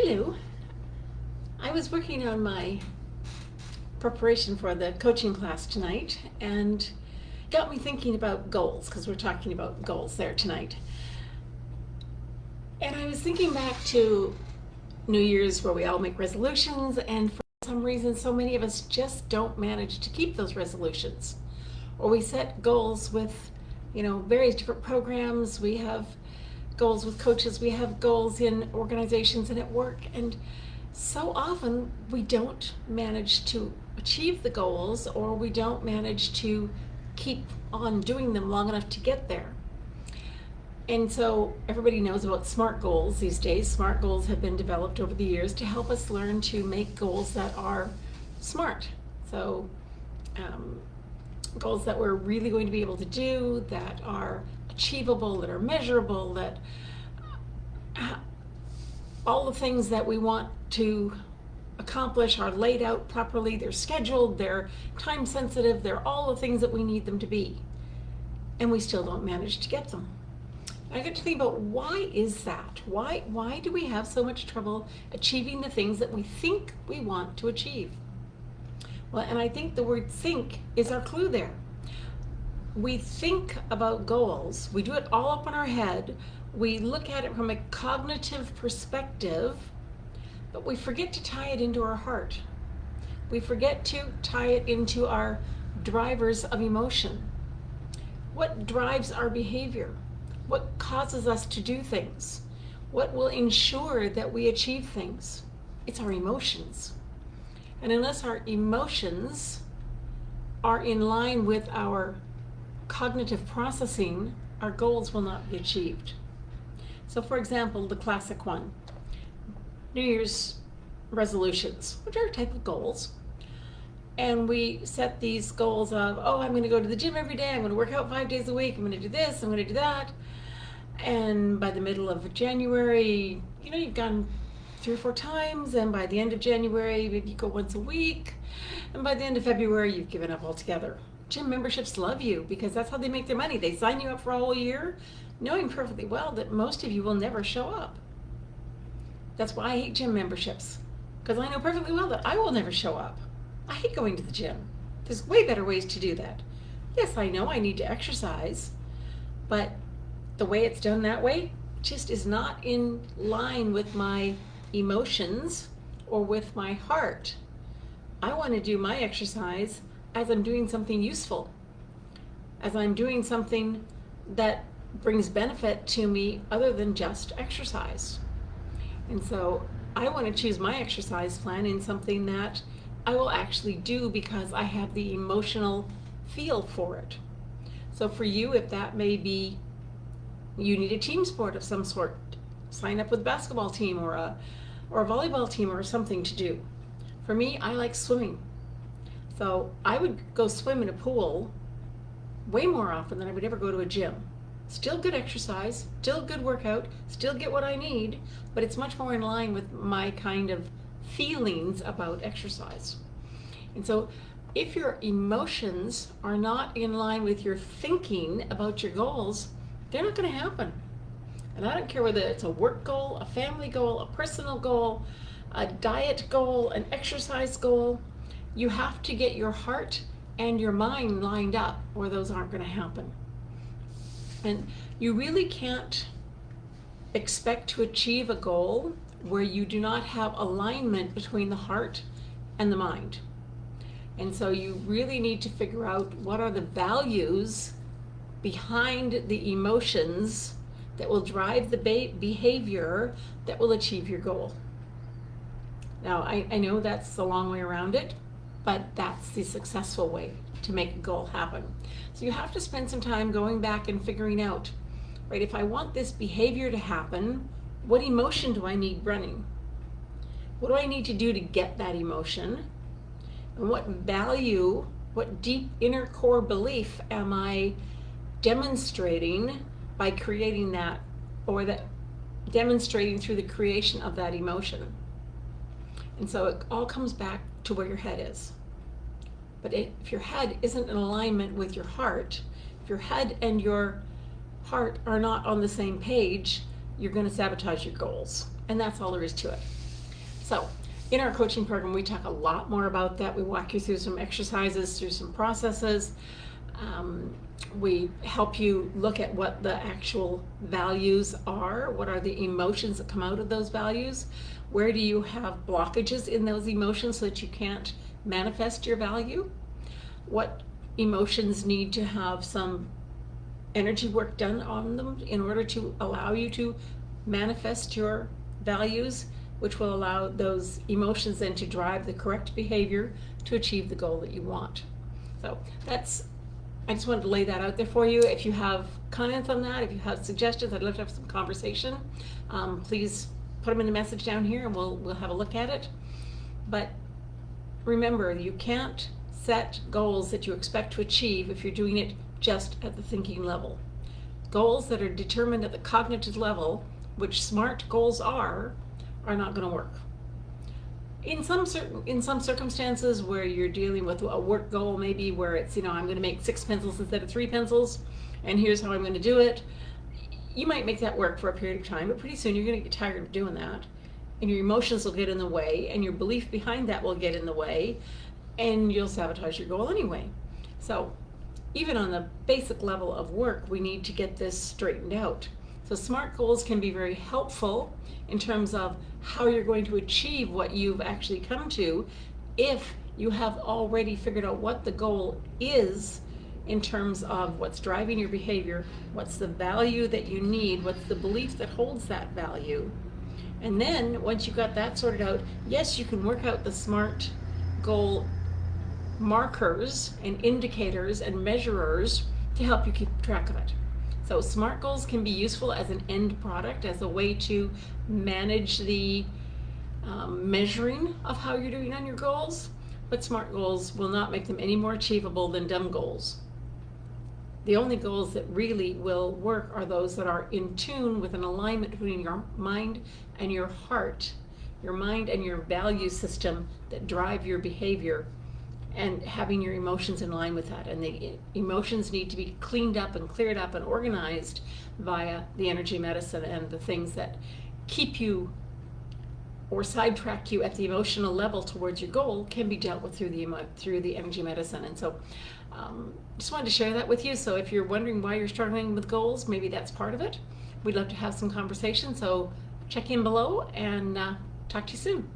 Hello. I was working on my preparation for the coaching class tonight and got me thinking about goals because we're talking about goals there tonight. And I was thinking back to New Year's where we all make resolutions, and for some reason, so many of us just don't manage to keep those resolutions. Or we set goals with, various different programs. We have goals with coaches, we have goals in organizations and at work, and so often we don't manage to achieve the goals, or we don't manage to keep on doing them long enough to get there. And so everybody knows about SMART goals these days. SMART goals have been developed over the years to help us learn to make goals that are SMART. So goals that we're really going to be able to do, that are achievable, that are measurable, that all the things that we want to accomplish are laid out properly, they're scheduled, they're time sensitive, they're all the things that we need them to be. And we still don't manage to get them. I get to think about, why is that? Why do we have so much trouble achieving the things that we think we want to achieve? Well, and I think the word think is our clue there. We think about goals, we do it all up in our head, we look at it from a cognitive perspective, but we forget to tie it into our heart. We forget to tie it into our drivers of emotion. What drives our behavior? What causes us to do things? What will ensure that we achieve things? It's our emotions. And unless our emotions are in line with our cognitive processing, our goals will not be achieved. So for example, the classic one, New Year's resolutions, which are a type of goals. And we set these goals of, I'm going to go to the gym every day, I'm going to work out 5 days a week, I'm going to do this, I'm going to do that. And by the middle of January, you've gone 3 or 4 times, and by the end of January, maybe you go once a week, and by the end of February, you've given up altogether. Gym memberships love you because that's how they make their money. They sign you up for a whole year, knowing perfectly well that most of you will never show up. That's why I hate gym memberships, because I know perfectly well that I will never show up. I hate going to the gym. There's way better ways to do that. Yes, I know I need to exercise, but the way it's done that way just is not in line with my emotions or with my heart. I want to do my exercise as I'm doing something useful, as I'm doing something that brings benefit to me other than just exercise. And so I want to choose my exercise plan in something that I will actually do because I have the emotional feel for it. So for you, if that may be you need a team sport of some sort, sign up with a basketball team or a volleyball team or something to do. For me, I like swimming. So I would go swim in a pool way more often than I would ever go to a gym. Still good exercise, still good workout, still get what I need, but it's much more in line with my kind of feelings about exercise. And so if your emotions are not in line with your thinking about your goals, they're not going to happen. And I don't care whether it's a work goal, a family goal, a personal goal, a diet goal, an exercise goal. You have to get your heart and your mind lined up, or those aren't going to happen. And you really can't expect to achieve a goal where you do not have alignment between the heart and the mind. And so you really need to figure out what are the values behind the emotions that will drive the behavior that will achieve your goal. Now, I know that's a long way around it, but that's the successful way to make a goal happen. So you have to spend some time going back and figuring out, right, if I want this behavior to happen, what emotion do I need running? What do I need to do to get that emotion? And what value, what deep inner core belief am I demonstrating by creating that, or that demonstrating through the creation of that emotion? And so it all comes back to where your head is. But if your head isn't in alignment with your heart, if your head and your heart are not on the same page, you're going to sabotage your goals. And that's all there is to it. So in our coaching program, we talk a lot more about that. We walk you through some exercises, through some processes. We help you look at what the actual values are. What are the emotions that come out of those values? Where do you have blockages in those emotions so that you can't manifest your value? What emotions need to have some energy work done on them in order to allow you to manifest your values, which will allow those emotions then to drive the correct behavior to achieve the goal that you want. So I just wanted to lay that out there for you. If you have comments on that, if you have suggestions, I'd love to have some conversation. Please put them in the message down here and we'll have a look at it. But remember, you can't set goals that you expect to achieve if you're doing it just at the thinking level. Goals that are determined at the cognitive level, which SMART goals are not going to work. In some circumstances where you're dealing with a work goal, maybe where it's, I'm going to make 6 pencils instead of 3 pencils, and here's how I'm going to do it. You might make that work for a period of time, but pretty soon you're going to get tired of doing that, and your emotions will get in the way, and your belief behind that will get in the way, and you'll sabotage your goal anyway. So even on the basic level of work, we need to get this straightened out. So SMART goals can be very helpful in terms of how you're going to achieve what you've actually come to if you have already figured out what the goal is in terms of what's driving your behavior, what's the value that you need, what's the belief that holds that value. And then once you've got that sorted out, yes, you can work out the SMART goal markers and indicators and measurers to help you keep track of it. So SMART goals can be useful as an end product, as a way to manage the measuring of how you're doing on your goals, but SMART goals will not make them any more achievable than dumb goals. The only goals that really will work are those that are in tune with an alignment between your mind and your heart, your mind and your value system that drive your behavior, and having your emotions in line with that. And the emotions need to be cleaned up and cleared up and organized via the energy medicine, and the things that keep you or sidetrack you at the emotional level towards your goal can be dealt with through the energy medicine. And so just wanted to share that with you. So if you're wondering why you're struggling with goals, maybe that's part of it. We'd love to have some conversation. So check in below, and talk to you soon.